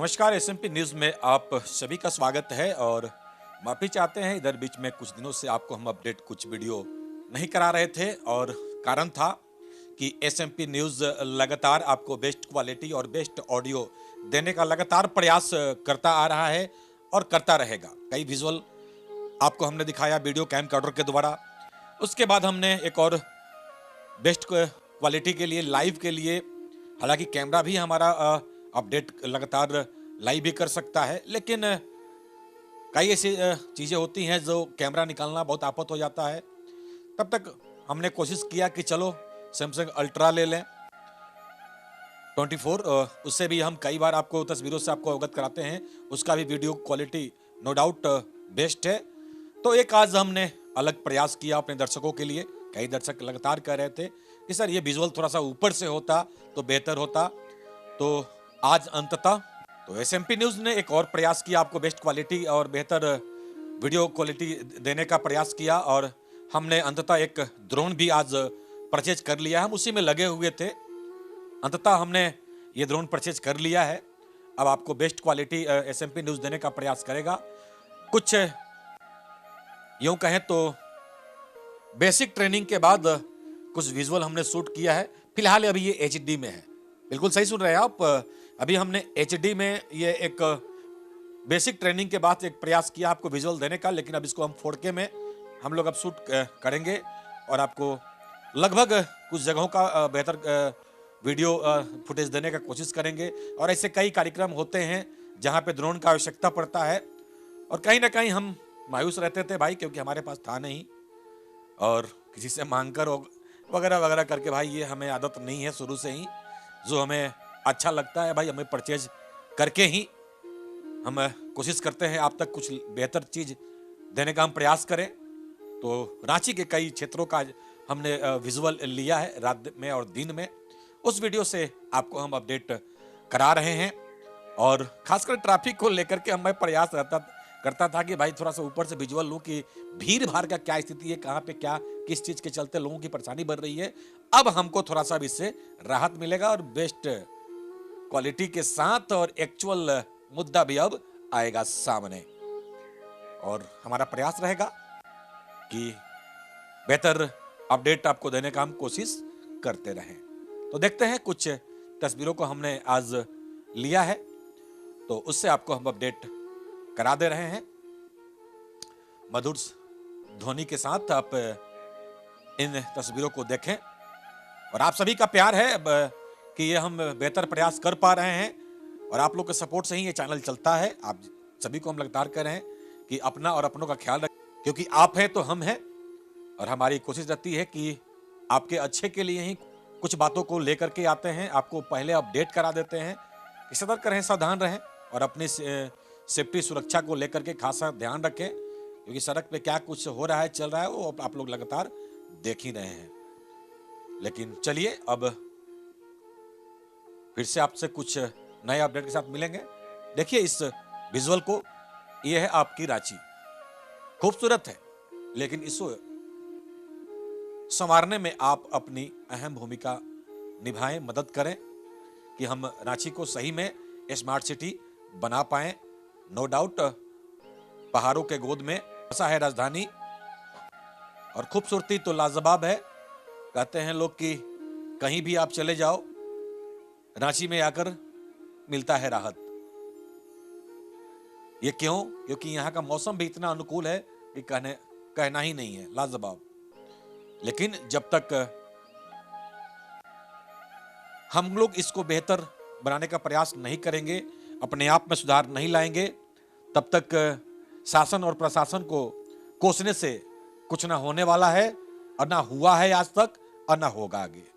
नमस्कार। SMP news में आप सभी का स्वागत है और माफ़ी चाहते हैं इधर बीच में कुछ दिनों से आपको हम अपडेट कुछ वीडियो नहीं करा रहे थे और कारण था कि एसएमपी न्यूज़ लगातार आपको बेस्ट क्वालिटी और बेस्ट ऑडियो देने का लगातार प्रयास करता आ रहा है और करता रहेगा। कई विजुअल आपको हमने दिखाया वीडियो कैमकॉर्डर के द्वारा। उसके बाद हमने एक और बेस्ट क्वालिटी के लिए लाइव के लिए, हालांकि कैमरा भी हमारा अपडेट लगातार लाइव भी कर सकता है, लेकिन कई ऐसी चीज़ें होती हैं जो कैमरा निकालना बहुत आफत हो जाता है। तब तक हमने कोशिश किया कि चलो सैमसंग अल्ट्रा ले लें 24। उससे भी हम कई बार आपको तस्वीरों से आपको अवगत कराते हैं, उसका भी video quality no doubt best है। तो एक आज हमने अलग प्रयास किया अपने दर्शकों के लिए। कई दर्शक लगातार कह रहे थे कि सर ये विजुअल थोड़ा सा ऊपर से होता तो बेहतर होता। तो आज अंततः तो एसएमपी न्यूज़ ने एक और प्रयास किया, आपको बेस्ट क्वालिटी और बेहतर वीडियो क्वालिटी देने का प्रयास किया और हमने अंततः एक ड्रोन भी आज परचेज कर लिया। हम उसी में लगे हुए थे, अंततः हमने ये ड्रोन परचेज कर लिया है। अब आपको बेस्ट क्वालिटी एसएमपी न्यूज़ देने का प्रयास करेगा। कुछ यूँ कहें तो बेसिक ट्रेनिंग के बाद कुछ विजुअल हमने शूट किया है। फिलहाल अभी ये एचडी में है, बिल्कुल सही सुन रहे हैं आप। अभी हमने एचडी में ये एक बेसिक ट्रेनिंग के बाद एक प्रयास किया आपको विजुअल देने का, लेकिन अब इसको हम 4K में हम लोग अब शूट करेंगे और आपको लगभग कुछ जगहों का बेहतर वीडियो फुटेज देने का कोशिश करेंगे। और ऐसे कई कार्यक्रम होते हैं जहां पे ड्रोन का आवश्यकता पड़ता है और कहीं ना कहीं हम मायूस रहते थे भाई, क्योंकि हमारे पास था नहीं और किसी से मांग कर वगैरह वगैरह करके भाई ये हमें आदत नहीं है शुरू से ही। जो हमें अच्छा लगता है भाई हमें परचेज करके ही हम कोशिश करते हैं आप तक कुछ बेहतर चीज़ देने का हम प्रयास करें। तो रांची के कई क्षेत्रों का हमने विजुअल लिया है रात में और दिन में। उस वीडियो से आपको हम अपडेट करा रहे हैं और खासकर ट्रैफिक को लेकर के मैं प्रयास करता था कि भाई थोड़ा सा ऊपर से विजुअल लूँ कि भीड़ भाड़ का क्या स्थिति है, कहाँ पे क्या किस चीज़ के चलते लोगों की परेशानी बढ़ रही है। अब हमको थोड़ा सा इससे राहत मिलेगा और बेस्ट क्वालिटी के साथ और एक्चुअल मुद्दा भी अब आएगा सामने और हमारा प्रयास रहेगा कि बेहतर अपडेट आपको देने का हम कोशिश करते रहें। तो देखते हैं, कुछ तस्वीरों को हमने आज लिया है तो उससे आपको हम अपडेट करा दे रहे हैं मधुर ध्वनि के साथ। आप इन तस्वीरों को देखें और आप सभी का प्यार है कि ये हम बेहतर प्रयास कर पा रहे हैं और आप लोग के सपोर्ट से ही ये चैनल चलता है। आप सभी को हम लगातार कर रहे हैं कि अपना और अपनों का ख्याल रखें, क्योंकि आप हैं तो हम हैं और हमारी कोशिश रहती है कि आपके अच्छे के लिए ही कुछ बातों को लेकर के आते हैं, आपको पहले अपडेट करा देते हैं कि सतर्क रहें, सावधान रहें और अपनी सेफ्टी सुरक्षा को लेकर के खासा ध्यान रखें, क्योंकि सड़क पे क्या कुछ हो रहा है चल रहा है वो आप लोग लगातार देख ही रहे हैं। लेकिन चलिए अब फिर से आपसे कुछ नए अपडेट के साथ मिलेंगे। देखिए इस विजुअल को, ये है आपकी रांची, खूबसूरत है लेकिन इसको संवारने में आप अपनी अहम भूमिका निभाएं, मदद करें कि हम रांची को सही में स्मार्ट सिटी बना पाएं। नो डाउट पहाड़ों के गोद में बसा है राजधानी और खूबसूरती तो लाजवाब है। कहते हैं लोग कि कहीं भी आप चले जाओ रांची में आकर मिलता है राहत। ये क्यों? क्योंकि यहाँ का मौसम भी इतना अनुकूल है कि कहना ही नहीं है, लाजवाब। लेकिन जब तक हम लोग इसको बेहतर बनाने का प्रयास नहीं करेंगे, अपने आप में सुधार नहीं लाएंगे, तब तक शासन और प्रशासन को कोसने से कुछ ना होने वाला है और ना हुआ है आज तक और ना होगा आगे।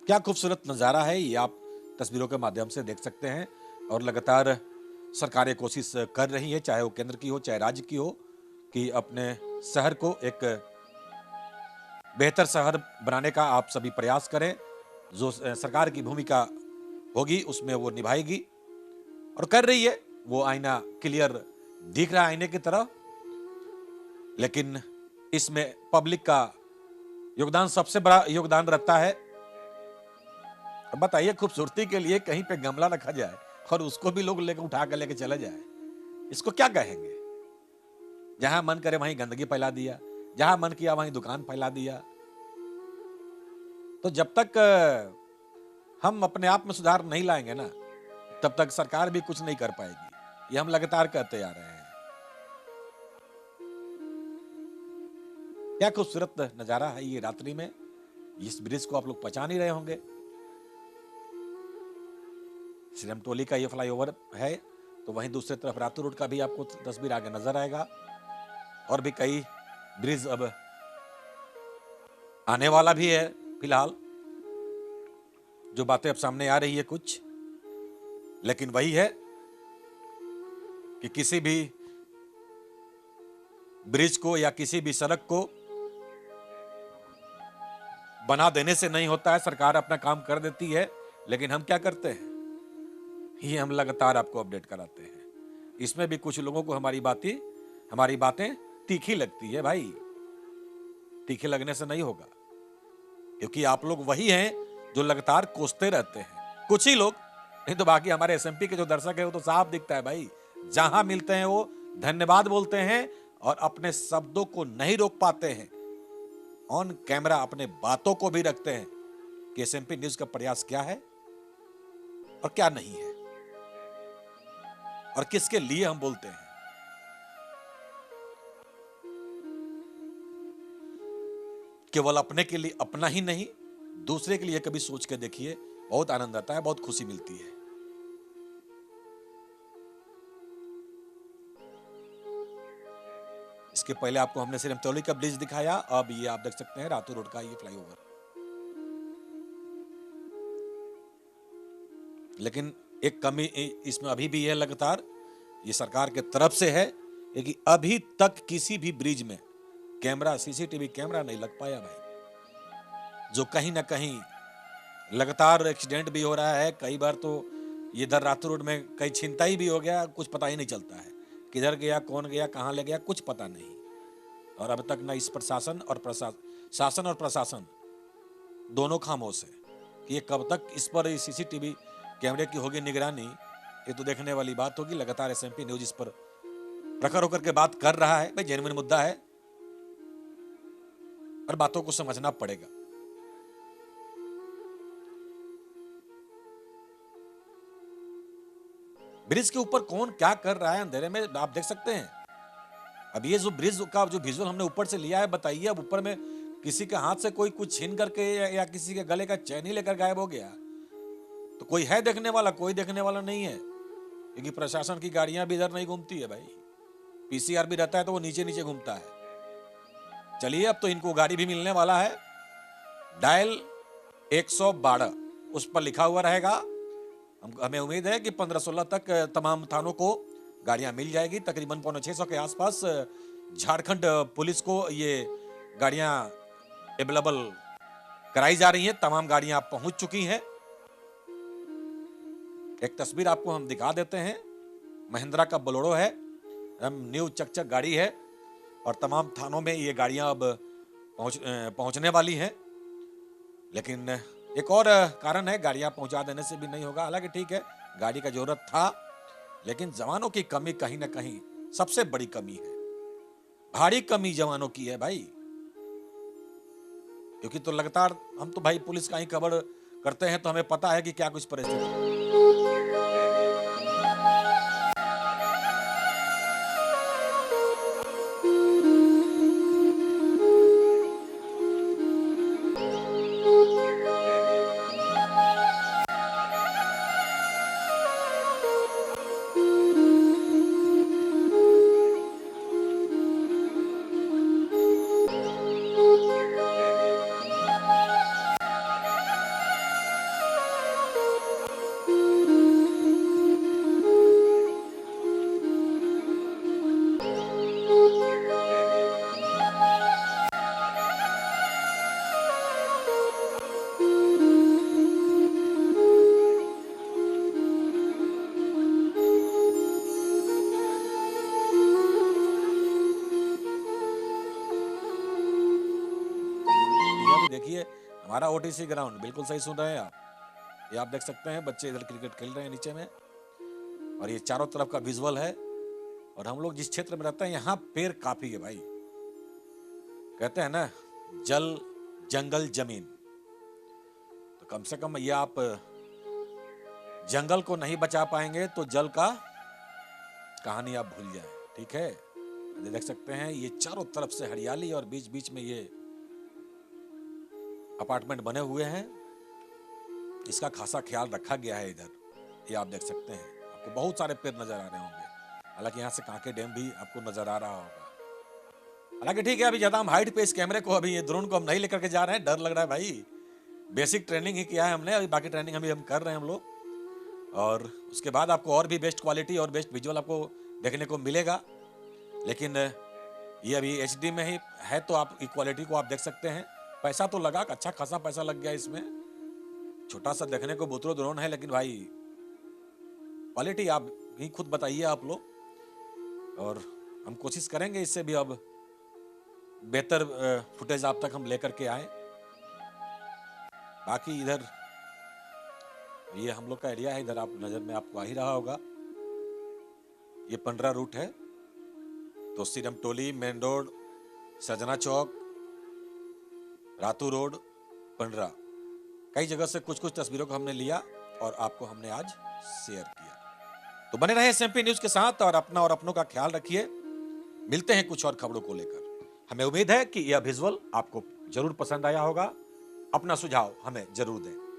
क्या खूबसूरत नज़ारा है, ये आप तस्वीरों के माध्यम से देख सकते हैं और लगातार सरकारें कोशिश कर रही है, चाहे वो केंद्र की हो चाहे राज्य की हो, कि अपने शहर को एक बेहतर शहर बनाने का आप सभी प्रयास करें। जो सरकार की भूमिका होगी उसमें वो निभाएगी और कर रही है। वो आईना क्लियर दिख रहा है आईने की तरह। लेकिन इसमें पब्लिक का योगदान सबसे बड़ा योगदान रहता है। अब बताइए, खूबसूरती के लिए कहीं पे गमला रखा जाए और उसको भी लोग लेकर उठा कर लेके चले जाए, इसको क्या कहेंगे? जहां मन करे वहीं गंदगी फैला दिया, जहां मन किया वहीं दुकान फैला दिया। तो जब तक हम अपने आप में सुधार नहीं लाएंगे ना, तब तक सरकार भी कुछ नहीं कर पाएगी। ये हम लगातार कहते आ रहे हैं। क्या खूबसूरत नजारा है ये रात्रि में। इस ब्रिज को आप लोग पहचान ही रहे होंगे। सिरमटोली का ये फ्लाईओवर है, तो वहीं दूसरी तरफ रातू रोड का भी आपको तस्वीर आगे नजर आएगा। और भी कई ब्रिज अब आने वाला भी है। फिलहाल जो बातें अब सामने आ रही है कुछ, लेकिन वही है कि किसी भी ब्रिज को या किसी भी सड़क को बना देने से नहीं होता है। सरकार अपना काम कर देती है, लेकिन हम क्या करते हैं, ये हम लगातार आपको अपडेट कराते हैं। इसमें भी कुछ लोगों को हमारी बातें तीखी लगती है भाई। तीखी लगने से नहीं होगा, क्योंकि आप लोग वही हैं जो लगातार कोसते रहते हैं। कुछ ही लोग, नहीं तो बाकी हमारे एसएमपी के जो दर्शक है वो तो साफ दिखता है भाई। जहां मिलते हैं वो धन्यवाद बोलते हैं और अपने शब्दों को नहीं रोक पाते हैं। ऑन कैमरा अपने बातों को भी रखते हैं कि एसएमपी न्यूज का प्रयास क्या है और क्या नहीं है, और किसके लिए हम बोलते हैं। केवल अपने के लिए, अपना ही नहीं, दूसरे के लिए कभी सोच के देखिए, बहुत आनंद आता है, बहुत खुशी मिलती है। इसके पहले आपको हमने सिरमतौली का ब्रिज दिखाया, अब ये आप देख सकते हैं रातू रोड का ये फ्लाईओवर। लेकिन एक कमी इसमें अभी भी है लगातार, ये सरकार के तरफ से है कि अभी तक किसी भी ब्रिज में कैमरा, सीसीटीवी कैमरा नहीं लग पाया भाई। जो कहीं ना कहीं लगातार एक्सीडेंट भी हो रहा है। कई बार तो ये इधर रातू रोड में कई छिनताई भी हो गया, कुछ पता ही नहीं चलता है किधर गया, कौन गया, कहां ले गया, कुछ पता नहीं। और अब तक ना इस पर शासन और प्रशासन दोनों खामोश है कि ये कब तक इस पर सीसीटीवी कैमरे की होगी निगरानी। ये तो देखने वाली बात होगी। लगातार एसएमपी न्यूज इस पर प्रखर होकर के बात कर रहा है भाई। जेन्युइन मुद्दा है और बातों को समझना पड़ेगा। ब्रिज के ऊपर कौन क्या कर रहा है अंधेरे में आप देख सकते हैं। अब ये जो ब्रिज का जो विजुअल हमने ऊपर से लिया है, बताइए अब ऊपर में किसी के हाथ से कोई कुछ छीन करके या किसी के गले का चैन ही लेकर गायब हो गया तो कोई है देखने वाला? कोई देखने वाला नहीं है, क्योंकि प्रशासन की गाड़ियां भी इधर नहीं घूमती है भाई। पीसीआर भी रहता है तो वो नीचे नीचे घूमता है। चलिए, अब तो इनको गाड़ी भी मिलने वाला है। डायल 112 उस पर लिखा हुआ रहेगा। हमें उम्मीद है कि 15-16 तक तमाम थानों को गाड़ियां मिल जाएगी। तकरीबन 550 के आसपास झारखंड पुलिस को ये गाड़ियां अवेलेबल कराई जा रही हैं। तमाम गाड़ियां पहुंच चुकी हैं। एक तस्वीर आपको हम दिखा देते हैं। महिंद्रा का बोलेरो है, न्यू चकचक गाड़ी है और तमाम थानों में ये गाड़ियां अब पहुंचने वाली हैं। लेकिन एक और कारण है, गाड़ियां पहुंचा देने से भी नहीं होगा। हालांकि ठीक है, गाड़ी का जरूरत था, लेकिन जवानों की कमी कहीं ना कहीं सबसे बड़ी कमी है। भारी कमी जवानों की है भाई। क्योंकि तो लगातार हम तो भाई पुलिस का ही खबर करते हैं, तो हमें पता है कि क्या कुछ परिस्थिति है। देखिए हमारा ओटीसी ग्राउंड, बिल्कुल सही सुन रहे हैं आप। ये आप देख सकते हैं बच्चे इधर क्रिकेट खेल रहे हैं नीचे में, और ये चारों तरफ का विजुअल है। और हम लोग जिस क्षेत्र में रहते हैं यहाँ पेड़ काफी है भाई। कहते हैं ना, जल जंगल जमीन, तो कम से कम ये आप जंगल को नहीं बचा पाएंगे तो जल का कहानी आप भूल जाएं, ठीक है। ये देख सकते हैं ये चारों तरफ से हरियाली और बीच बीच में ये अपार्टमेंट बने हुए हैं। इसका खासा ख्याल रखा गया है इधर, ये आप देख सकते हैं। आपको बहुत सारे पेड़ नजर आ रहे होंगे, हालांकि यहाँ से कांके डैम भी आपको नजर आ रहा होगा। हालांकि ठीक है, अभी ज्यादा हम हाइट पे इस कैमरे को, अभी ये ड्रोन को हम नहीं लेकर के जा रहे हैं, डर लग रहा है भाई। बेसिक ट्रेनिंग ही किया है हमने, अभी बाकी ट्रेनिंग अभी हम कर रहे हैं हम लोग। और उसके बाद आपको और भी बेस्ट क्वालिटी और बेस्ट विजुअल आपको देखने को मिलेगा। लेकिन ये अभी एचडी में ही है, तो आप क्वालिटी को आप देख सकते हैं। पैसा तो लगा, अच्छा खासा पैसा लग गया इसमें। छोटा सा देखने को बोतलो ड्रोन है, लेकिन भाई क्वालिटी आप ही खुद बताइए आप लोग। और हम कोशिश करेंगे इससे भी अब बेहतर फुटेज आप तक हम लेकर के आए। बाकी इधर ये हम लोग का एरिया है, इधर आप नजर में आपको आ ही रहा होगा। ये पंडरा रूट है, तो सीरम टोली, मेन रोड, सजना चौक, रातू रोड, पंडरा, कई जगह से कुछ कुछ तस्वीरों को हमने लिया और आपको हमने आज शेयर किया। तो बने रहे एसएमपी न्यूज के साथ और अपना और अपनों का ख्याल रखिए। मिलते हैं कुछ और खबरों को लेकर। हमें उम्मीद है कि यह विजुअल आपको जरूर पसंद आया होगा। अपना सुझाव हमें जरूर दें।